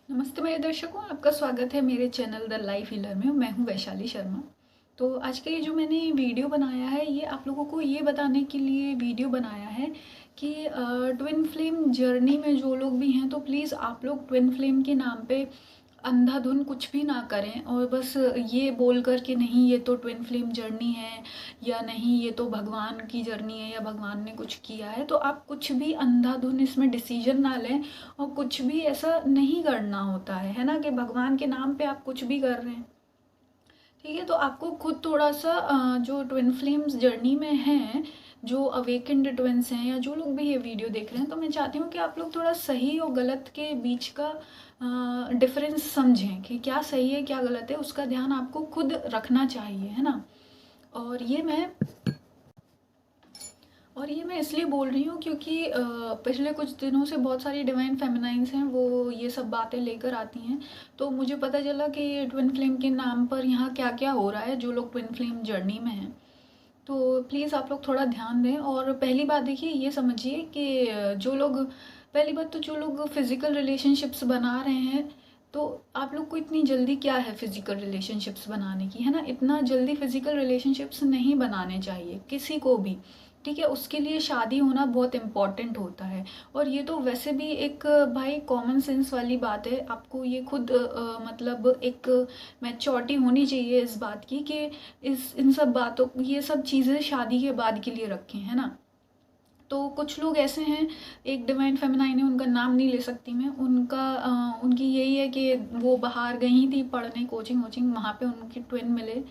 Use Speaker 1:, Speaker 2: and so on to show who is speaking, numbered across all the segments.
Speaker 1: नमस्ते मेरे दर्शकों, आपका स्वागत है मेरे चैनल द लाइफ हीलर में। मैं हूं वैशाली शर्मा। तो आज का ये जो मैंने वीडियो बनाया है, ये आप लोगों को ये बताने के लिए वीडियो बनाया है कि ट्विन फ्लेम जर्नी में जो लोग भी हैं, तो प्लीज़ आप लोग ट्विन फ्लेम के नाम पे अंधाधुन कुछ भी ना करें और बस ये बोल कर कि नहीं ये तो ट्विन फ्लेम जर्नी है, या नहीं ये तो भगवान की जर्नी है, या भगवान ने कुछ किया है। तो आप कुछ भी अंधाधुन इसमें डिसीजन ना लें और कुछ भी ऐसा नहीं करना होता है ना, कि भगवान के नाम पे आप कुछ भी कर रहे हैं। ठीक है, तो आपको खुद थोड़ा सा जो ट्विन फ्लेम्स जर्नी में हैं, जो अवेकेंड ट्विंस हैं, या जो लोग भी ये वीडियो देख रहे हैं, तो मैं चाहती हूँ कि आप लोग थोड़ा सही और गलत के बीच का डिफरेंस समझें कि क्या सही है क्या गलत है। उसका ध्यान आपको खुद रखना चाहिए, है ना। और ये मैं इसलिए बोल रही हूँ क्योंकि पिछले कुछ दिनों से बहुत सारी डिवाइन फेमिनाइंस हैं, वो ये सब बातें लेकर आती हैं। तो मुझे पता चला कि ये ट्विन फ्लेम के नाम पर यहाँ क्या क्या हो रहा है, जो लोग ट्विन फ्लेम जर्नी में हैं। तो प्लीज़ आप लोग थोड़ा ध्यान दें। और पहली बात देखिए, ये समझिए कि जो लोग पहली बात तो जो लोग फिज़िकल रिलेशनशिप्स बना रहे हैं, तो आप लोग को इतनी जल्दी क्या है फिज़िकल रिलेशनशिप्स बनाने की, है ना। इतना जल्दी फिज़िकल रिलेशनशिप्स नहीं बनाने चाहिए किसी को भी। ठीक है, उसके लिए शादी होना बहुत इम्पॉर्टेंट होता है। और ये तो वैसे भी एक भाई कॉमन सेंस वाली बात है। आपको ये खुद मतलब एक मैच्योरिटी होनी चाहिए इस बात की कि इस इन सब बातों ये सब चीज़ें शादी के बाद के लिए रखें, है ना। तो कुछ लोग ऐसे हैं, एक डिवाइन फेमिनाइन है, उनका नाम नहीं ले सकती मैं, उनकी यही है कि वो बाहर गई थी पढ़ने, कोचिंग वोचिंग, वहाँ पे उनकी ट्विन मिले।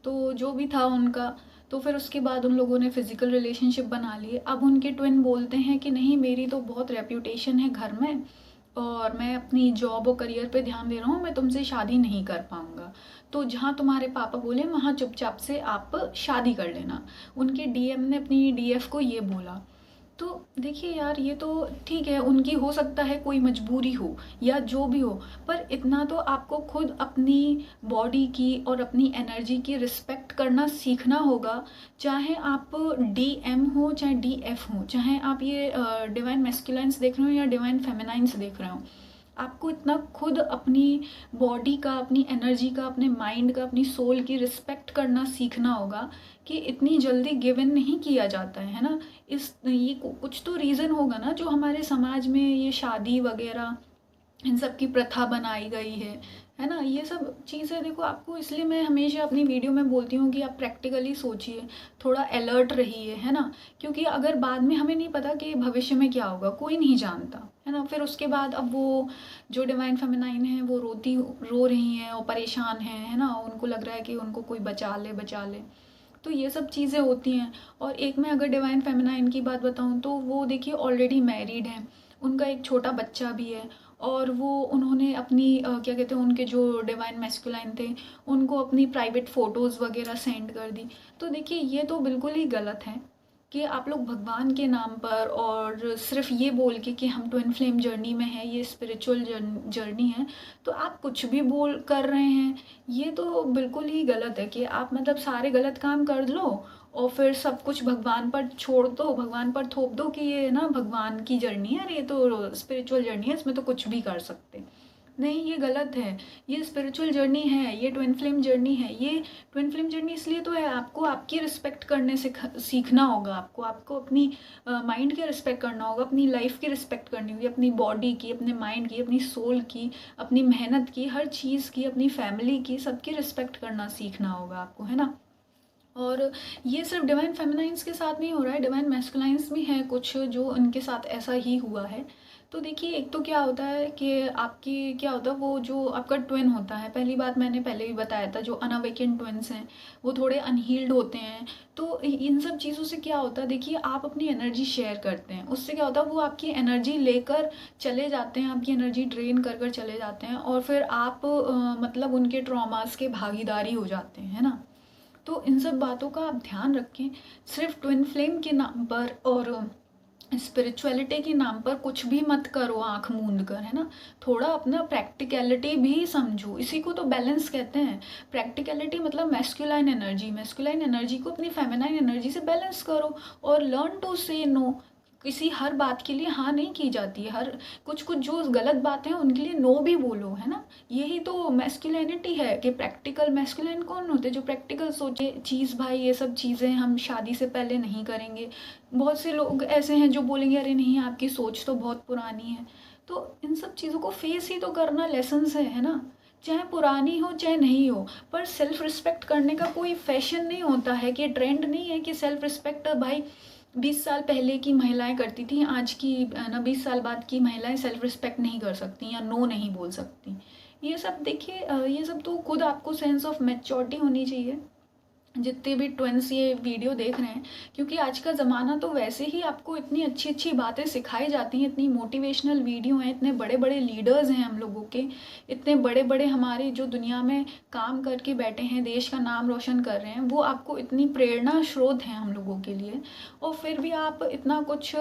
Speaker 1: तो जो भी था उनका, तो फिर उसके बाद उन लोगों ने फिज़िकल रिलेशनशिप बना लिए। अब उनके ट्विन बोलते हैं कि नहीं, मेरी तो बहुत रेप्यूटेशन है घर में और मैं अपनी जॉब और करियर पे ध्यान दे रहा हूँ, मैं तुमसे शादी नहीं कर पाऊँगा। तो जहाँ तुम्हारे पापा बोले वहाँ चुपचाप से आप शादी कर लेना। उनके डीएम ने अपनी डीएफ को ये बोला। तो देखिए यार, ये तो ठीक है, उनकी हो सकता है कोई मजबूरी हो या जो भी हो, पर इतना तो आपको खुद अपनी बॉडी की और अपनी एनर्जी की रिस्पेक्ट करना सीखना होगा। चाहे आप डीएम हो चाहे डीएफ हो, चाहे आप ये डिवाइन मैस्कुलाइंस देख रहे हो या डिवाइन फेमिनाइंस देख रहे हो, आपको इतना खुद अपनी बॉडी का, अपनी एनर्जी का, अपने माइंड का, अपनी सोल की रिस्पेक्ट करना सीखना होगा कि इतनी जल्दी गिव इन नहीं किया जाता है ना। ये कुछ तो रीज़न होगा ना, जो हमारे समाज में ये शादी वगैरह इन सब की प्रथा बनाई गई है ना। ये सब चीज़ें देखो, आपको इसलिए मैं हमेशा अपनी वीडियो में बोलती हूँ कि आप प्रैक्टिकली सोचिए, थोड़ा अलर्ट रहिए, है ना। क्योंकि अगर बाद में हमें नहीं पता कि भविष्य में क्या होगा, कोई नहीं जानता, है ना। फिर उसके बाद अब वो जो डिवाइन फेमिनाइन है वो रो रही हैं और परेशान हैं, है ना। उनको लग रहा है कि उनको कोई बचा ले बचा ले। तो ये सब चीज़ें होती हैं। और एक मैं अगर डिवाइन फेमिनाइन की बात बताऊँ, तो वो देखिए ऑलरेडी मैरिड हैं, उनका एक छोटा बच्चा भी है। और वो उन्होंने अपनी क्या कहते हैं, उनके जो डिवाइन मैस्कुलाइन थे, उनको अपनी प्राइवेट फ़ोटोज़ वगैरह सेंड कर दी। तो देखिए ये तो बिल्कुल ही गलत है कि आप लोग भगवान के नाम पर और सिर्फ ये बोल के कि हम ट्विन फ्लेम जर्नी में हैं, ये स्पिरिचुअल जर्नी है, तो आप कुछ भी बोल कर रहे हैं। ये तो बिल्कुल ही गलत है कि आप मतलब सारे गलत काम कर लो और फिर सब कुछ भगवान पर छोड़ दो, भगवान पर थोप दो कि ये ना भगवान की जर्नी है, ये तो स्पिरिचुअल जर्नी है, इसमें तो कुछ भी कर सकते। नहीं, ये गलत है। ये स्पिरिचुअल जर्नी है, ये ट्विन फ्लेम जर्नी है। ये ट्विन फ्लेम जर्नी इसलिए तो है, आपको आपकी रिस्पेक्ट करने से सीखना होगा। आपको आपको अपनी माइंड की रिस्पेक्ट करना होगा, अपनी लाइफ की रिस्पेक्ट करनी होगी, अपनी बॉडी की, अपने माइंड की, अपनी सोल की, अपनी मेहनत की, हर चीज़ की, अपनी फैमिली की, सबकी रिस्पेक्ट करना सीखना होगा आपको, है ना। और ये सिर्फ डिवाइन फेमिनाइंस के साथ नहीं हो रहा है, डिवाइन मैस्कुलाइंस भी हैं कुछ जो उनके साथ ऐसा ही हुआ है। तो देखिए, एक तो क्या होता है कि आपकी क्या होता है, वो जो आपका ट्विन होता है, पहली बात मैंने पहले भी बताया था, जो अनअवेकेंड ट्विन्स हैं वो थोड़े अनहील्ड होते हैं। तो इन सब चीज़ों से क्या होता है, देखिए आप अपनी एनर्जी शेयर करते हैं, उससे क्या होता है, वो आपकी एनर्जी लेकर चले जाते हैं, आपकी एनर्जी ड्रेन कर कर चले जाते हैं, और फिर आप मतलब उनके ट्रॉमास के भागीदारी हो जाते हैं, है ना। तो इन सब बातों का आप ध्यान रखें। सिर्फ ट्विन फ्लेम के नाम पर और स्पिरिचुअलिटी के नाम पर कुछ भी मत करो आंख मूंद कर, है ना। थोड़ा अपना प्रैक्टिकलिटी भी समझो, इसी को तो बैलेंस कहते हैं। प्रैक्टिकलिटी मतलब मैस्कुलाइन एनर्जी, मैस्कुलाइन एनर्जी को अपनी फेमिनाइन एनर्जी से बैलेंस करो और लर्न टू से नो। किसी हर बात के लिए हाँ नहीं की जाती है। हर कुछ कुछ जो गलत बातें हैं उनके लिए नो भी बोलो, है ना। यही तो मैस्कुलिनिटी है कि प्रैक्टिकल मैस्कुलिन कौन होते हैं, जो प्रैक्टिकल सोचे चीज़, भाई ये सब चीज़ें हम शादी से पहले नहीं करेंगे। बहुत से लोग ऐसे हैं जो बोलेंगे अरे नहीं आपकी सोच तो बहुत पुरानी है। तो इन सब चीज़ों को फेस ही तो करना लेसन्स है ना। चाहे पुरानी हो चाहे नहीं हो, पर सेल्फ रिस्पेक्ट करने का कोई फैशन नहीं होता है, कि ट्रेंड नहीं है कि सेल्फ रिस्पेक्ट भाई 20 साल पहले की महिलाएं करती थी, आज की ना 20 साल बाद की महिलाएं सेल्फ रिस्पेक्ट नहीं कर सकती या नो नहीं बोल सकती। ये सब देखिए, ये सब तो खुद आपको सेंस ऑफ मैच्योरिटी होनी चाहिए जितने भी ट्विंस ये वीडियो देख रहे हैं। क्योंकि आज का ज़माना तो वैसे ही आपको इतनी अच्छी अच्छी बातें सिखाई जाती हैं, इतनी मोटिवेशनल वीडियो हैं, इतने बड़े बड़े लीडर्स हैं हम लोगों के, इतने बड़े बड़े हमारे जो दुनिया में काम करके बैठे हैं, देश का नाम रोशन कर रहे हैं, वो आपको इतनी प्रेरणा स्रोत हैं हम लोगों के लिए। और फिर भी आप इतना कुछ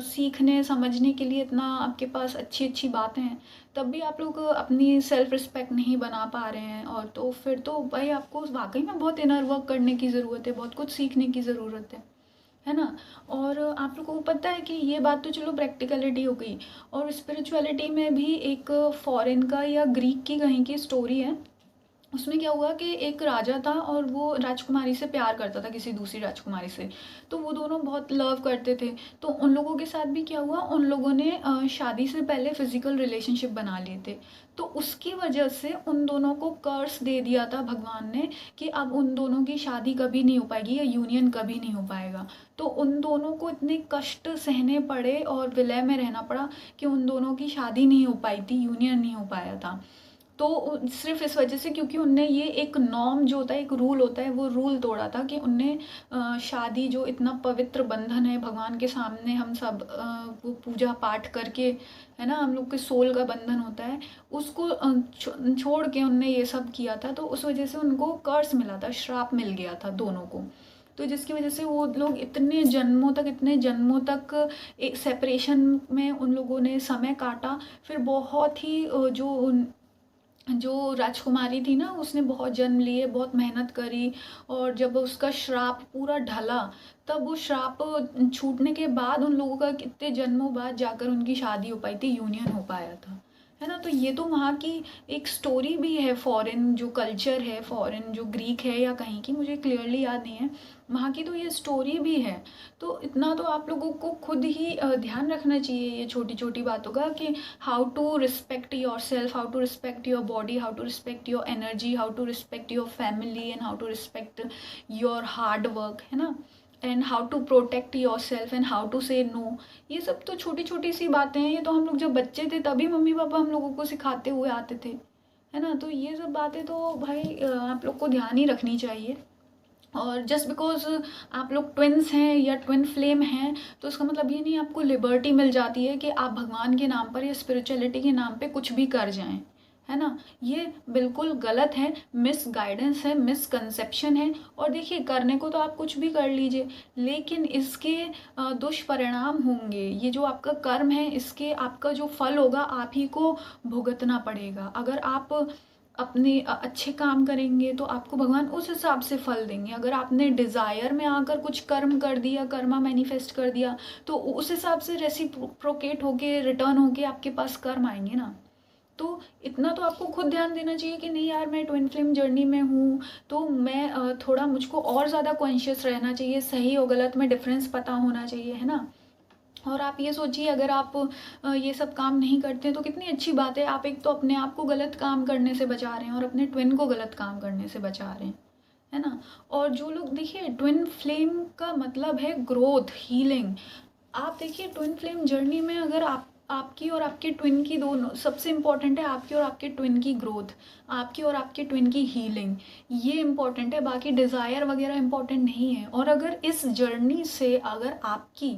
Speaker 1: सीखने समझने के लिए इतना आपके पास अच्छी अच्छी बातें हैं, तब भी आप लोग अपनी सेल्फ रिस्पेक्ट नहीं बना पा रहे हैं। और तो फिर तो भाई आपको वाकई में बहुत इनर वर्क करने की ज़रूरत है, बहुत कुछ सीखने की ज़रूरत है ना। और आप लोगों को पता है कि ये बात तो चलो प्रैक्टिकलिटी हो गई, और स्पिरिचुअलिटी में भी एक फॉरेन का या ग्रीक की कहीं की स्टोरी है। उसमें क्या हुआ कि एक राजा था और वो राजकुमारी से प्यार करता था, किसी दूसरी राजकुमारी से। तो वो दोनों बहुत लव करते थे। तो उन लोगों के साथ भी क्या हुआ, उन लोगों ने शादी से पहले फिजिकल रिलेशनशिप बना लिए थे। तो उसकी वजह से उन दोनों को कर्स दे दिया था भगवान ने कि अब उन दोनों की शादी कभी नहीं हो पाएगी या यूनियन कभी नहीं हो पाएगा। तो उन दोनों को इतने कष्ट सहने पड़े और विलय में रहना पड़ा कि उन दोनों की शादी नहीं हो पाई थी, यूनियन नहीं हो पाया था। तो सिर्फ इस वजह से क्योंकि उनने ये एक नॉर्म जो होता है, एक रूल होता है, वो रूल तोड़ा था कि उनने शादी जो इतना पवित्र बंधन है भगवान के सामने हम सब वो पूजा पाठ करके, है ना, हम लोग के सोल का बंधन होता है, उसको छोड़ के उनने ये सब किया था। तो उस वजह से उनको कर्स मिला था, श्राप मिल गया था दोनों को। तो जिसकी वजह से वो लोग इतने जन्मों तक एक सेपरेशन में उन लोगों ने समय काटा। फिर बहुत ही जो राजकुमारी थी ना, उसने बहुत जन्म लिए, बहुत मेहनत करी, और जब उसका श्राप पूरा ढला, तब वो श्राप छूटने के बाद उन लोगों का कितने जन्मों बाद जाकर उनकी शादी हो पाई थी, यूनियन हो पाया था, है ना। तो ये तो वहाँ की एक स्टोरी भी है, फॉरेन जो कल्चर है, फॉरेन जो ग्रीक है या कहीं की, मुझे क्लियरली याद नहीं है, वहाँ की तो ये स्टोरी भी है। तो इतना तो आप लोगों को खुद ही ध्यान रखना चाहिए ये छोटी छोटी बातों का, कि how to respect yourself, how to respect your body, how to respect your energy, how to respect your family, and how to respect your hard work, है ना, and how to protect yourself, and how to say no. ये सब तो छोटी छोटी सी बातें हैं, ये तो हम लोग जब बच्चे थे तभी मम्मी पापा हम लोगों को सिखाते हुए आते थे, है ना। तो ये सब बातें तो भाई आप लोग को ध्यान ही रखनी चाहिए। और जस्ट बिकॉज आप लोग ट्विन्स हैं या ट्विन फ्लेम हैं, तो इसका मतलब ये नहीं आपको लिबर्टी मिल जाती है कि आप भगवान के नाम पर या स्पिरिचुअलिटी के नाम पे कुछ भी कर जाएं, है ना। ये बिल्कुल गलत है, मिस गाइडेंस है, मिसकंसेप्शन है। और देखिए करने को तो आप कुछ भी कर लीजिए, लेकिन इसके दुष्परिणाम होंगे, ये जो आपका कर्म है इसके आपका जो फल होगा आप ही को भुगतना पड़ेगा। अगर आप अपने अच्छे काम करेंगे तो आपको भगवान उस हिसाब से फल देंगे। अगर आपने डिज़ायर में आकर कुछ कर्म कर दिया, कर्मा मैनिफेस्ट कर दिया, तो उस हिसाब से रेसिप्रोकेट होके रिटर्न होके आपके पास कर्म आएंगे ना। तो इतना तो आपको खुद ध्यान देना चाहिए कि नहीं यार मैं ट्विन फ्लेम जर्नी में हूँ, तो मैं थोड़ा मुझको और ज़्यादा कॉन्शियस रहना चाहिए, सही और गलत में डिफरेंस पता होना चाहिए, है ना। और आप ये सोचिए अगर आप ये सब काम नहीं करते तो कितनी अच्छी बात है, आप एक तो अपने आप को गलत काम करने से बचा रहे हैं और अपने ट्विन को गलत काम करने से बचा रहे हैं, है ना। और जो लोग देखिए ट्विन फ्लेम का मतलब है ग्रोथ, हीलिंग। आप देखिए ट्विन फ्लेम जर्नी में अगर आपकी और आपके ट्विन की, दोनों सबसे इम्पॉर्टेंट है आपकी और आपके ट्विन की ग्रोथ, आपकी और आपके ट्विन की हीलिंग, ये इम्पॉर्टेंट है, बाकी डिज़ायर वगैरह इम्पॉर्टेंट नहीं है। और अगर इस जर्नी से अगर आपकी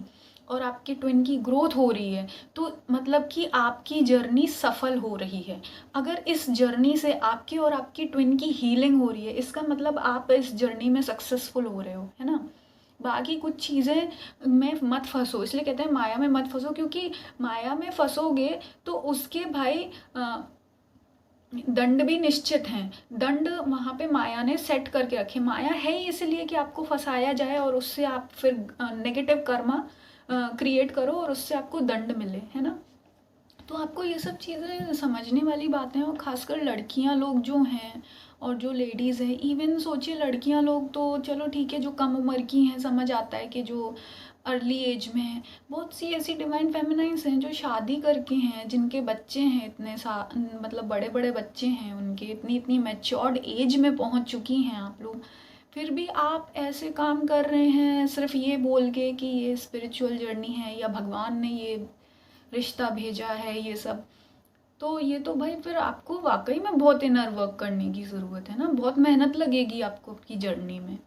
Speaker 1: और आपके ट्विन की ग्रोथ हो रही है, तो मतलब कि आपकी जर्नी सफल हो रही है। अगर इस जर्नी से आपकी और आपकी ट्विन की हीलिंग हो रही है, इसका मतलब आप इस जर्नी में सक्सेसफुल हो रहे हो, है ना। बाकी कुछ चीज़ें में मत फंसो, इसलिए कहते हैं माया में मत फंसो, क्योंकि माया में फंसोगे तो उसके भाई दंड भी निश्चित हैं। दंड वहाँ पे माया ने सेट करके रखे, माया है ही इसलिए कि आपको फंसाया जाए और उससे आप फिर नेगेटिव कर्मा क्रिएट करो और उससे आपको दंड मिले, है ना। तो आपको ये सब चीज़ें समझने वाली बातें हैं, और ख़ासकर लड़कियां लोग जो हैं और जो लेडीज़ हैं, इवन सोचिए लड़कियां लोग तो चलो ठीक है, जो कम उम्र की हैं समझ आता है कि जो अर्ली एज में हैं, बहुत सी ऐसी डिवाइन फेमिनाइंस हैं जो शादी करके हैं, जिनके बच्चे हैं इतने मतलब बड़े बड़े बच्चे हैं उनके, इतनी इतनी मैच्योर्ड एज में पहुंच चुकी हैं आप लोग, फिर भी आप ऐसे काम कर रहे हैं सिर्फ ये बोल के कि ये स्पिरिचुअल जर्नी है या भगवान ने ये रिश्ता भेजा है ये सब। तो ये तो भाई फिर आपको वाकई में बहुत इनर वर्क करने की ज़रूरत है ना, बहुत मेहनत लगेगी आपको आपकी जर्नी में।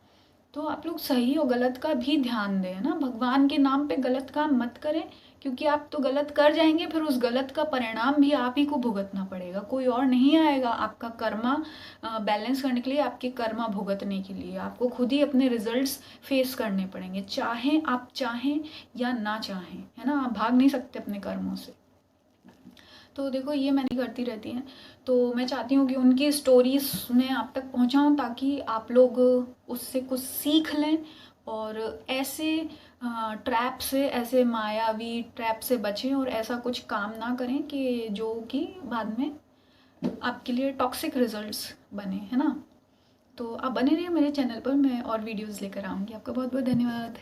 Speaker 1: तो आप लोग सही और गलत का भी ध्यान दें ना, भगवान के नाम पे गलत काम मत करें, क्योंकि आप तो गलत कर जाएंगे, फिर उस गलत का परिणाम भी आप ही को भुगतना पड़ेगा, कोई और नहीं आएगा आपका कर्मा बैलेंस करने के लिए, आपके कर्मा भुगतने के लिए आपको खुद ही अपने रिजल्ट्स फेस करने पड़ेंगे, चाहें या ना चाहें, है ना, आप भाग नहीं सकते अपने कर्मों से। तो देखो ये मैंने करती रहती हैं, तो मैं चाहती हूँ कि उनकी स्टोरीज़ मैं आप तक पहुँचाऊँ ताकि आप लोग उससे कुछ सीख लें और ऐसे ट्रैप से, ऐसे मायावी ट्रैप से बचें और ऐसा कुछ काम ना करें कि जो कि बाद में आपके लिए टॉक्सिक रिजल्ट्स बने, है ना। तो आप बने रहिए मेरे चैनल पर, मैं और वीडियोज़ लेकर आऊँगी। आपका बहुत बहुत धन्यवाद।